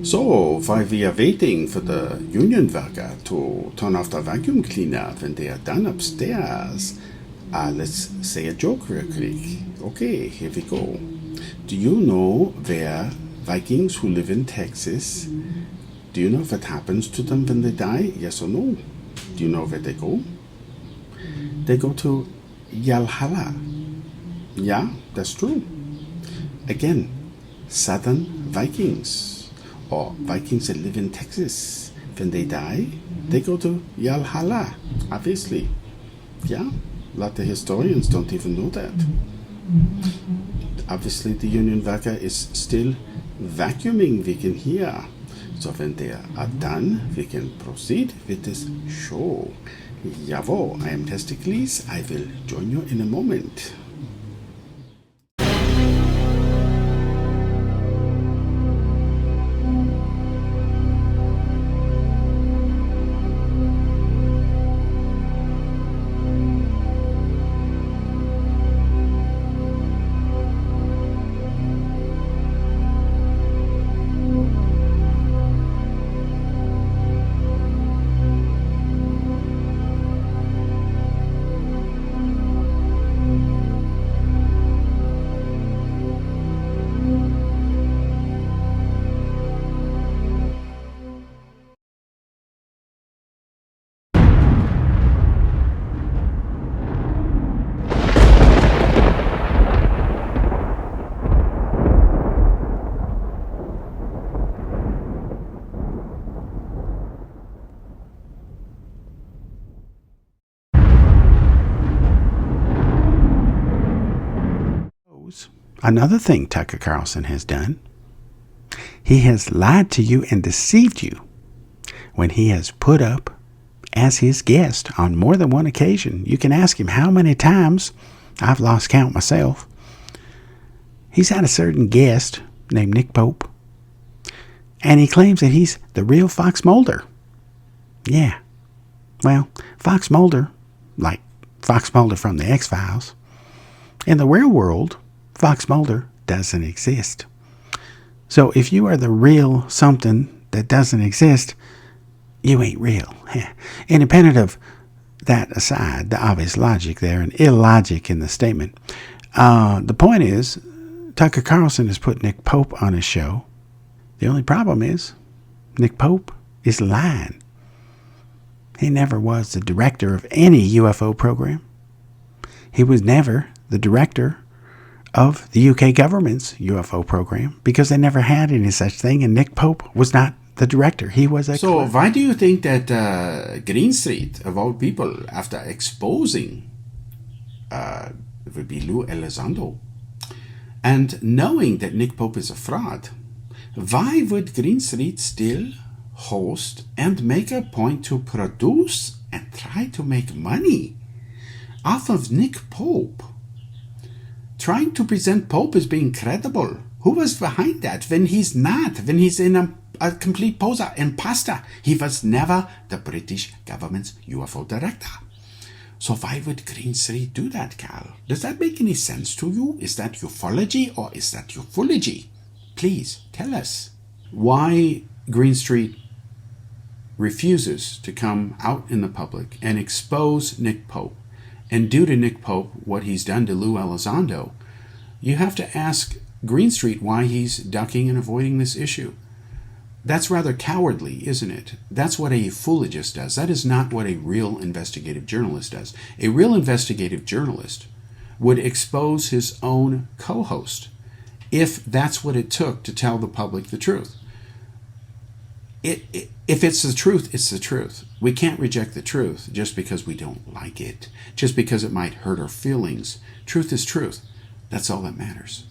So, while we are waiting for the union worker to turn off the vacuum cleaner when they are done upstairs, let's say a joke real quick. Okay, here we go. Do you know where Vikings who live in Texas, do you know what happens to them when they die? Yes or no? Do you know where they go? They go to Valhalla. Yeah, that's true. Again, Southern Vikings, or Vikings that live in Texas, when they die, they go to Valhalla, obviously. Yeah, a lot of historians don't even know that. Obviously, the union worker is still vacuuming, we can hear. So when they are done, we can proceed with this show. Jawohl, I am Testiclese. I will join you in a moment. Another thing Tucker Carlson has done, he has lied to you and deceived you when he has put up as his guest on more than one occasion. You can ask him how many times, I've lost count myself. He's had a certain guest named Nick Pope, and he claims that he's the real Fox Mulder. Yeah, well, Fox Mulder, like Fox Mulder from the X-Files, in the real world, Fox Mulder doesn't exist. So if you are the real something that doesn't exist, you ain't real. Independent of that aside, the obvious logic there and illogic in the statement, the point is, Tucker Carlson has put Nick Pope on his show. The only problem is, Nick Pope is lying. He never was the director of any UFO program. He was never the director of the UK government's UFO program, because they never had any such thing, and Nick Pope was not the director. He was a... So why do you think that Greenstreet, of all people, after exposing it would be Lou Elizondo, and knowing that Nick Pope is a fraud, why would Greenstreet still host and make a point to produce and try to make money off of Nick Pope? Trying to present Pope as being credible. Who was behind that when he's not? When he's in a complete poser, imposter. He was never the British government's UFO director. So why would Greenstreet do that, Kal? Does that make any sense to you? Is that ufology or is that ufology? Please tell us why Greenstreet refuses to come out in the public and expose Nick Pope, and do to Nick Pope what he's done to Lou Elizondo. You have to ask Greenstreet why he's ducking and avoiding this issue. That's rather cowardly, isn't it? That's what a ufologist does. That is not what a real investigative journalist does. A real investigative journalist would expose his own co-host if that's what it took to tell the public the truth. If it's the truth, it's the truth. We can't reject the truth just because we don't like it, just because it might hurt our feelings. Truth is truth. That's all that matters.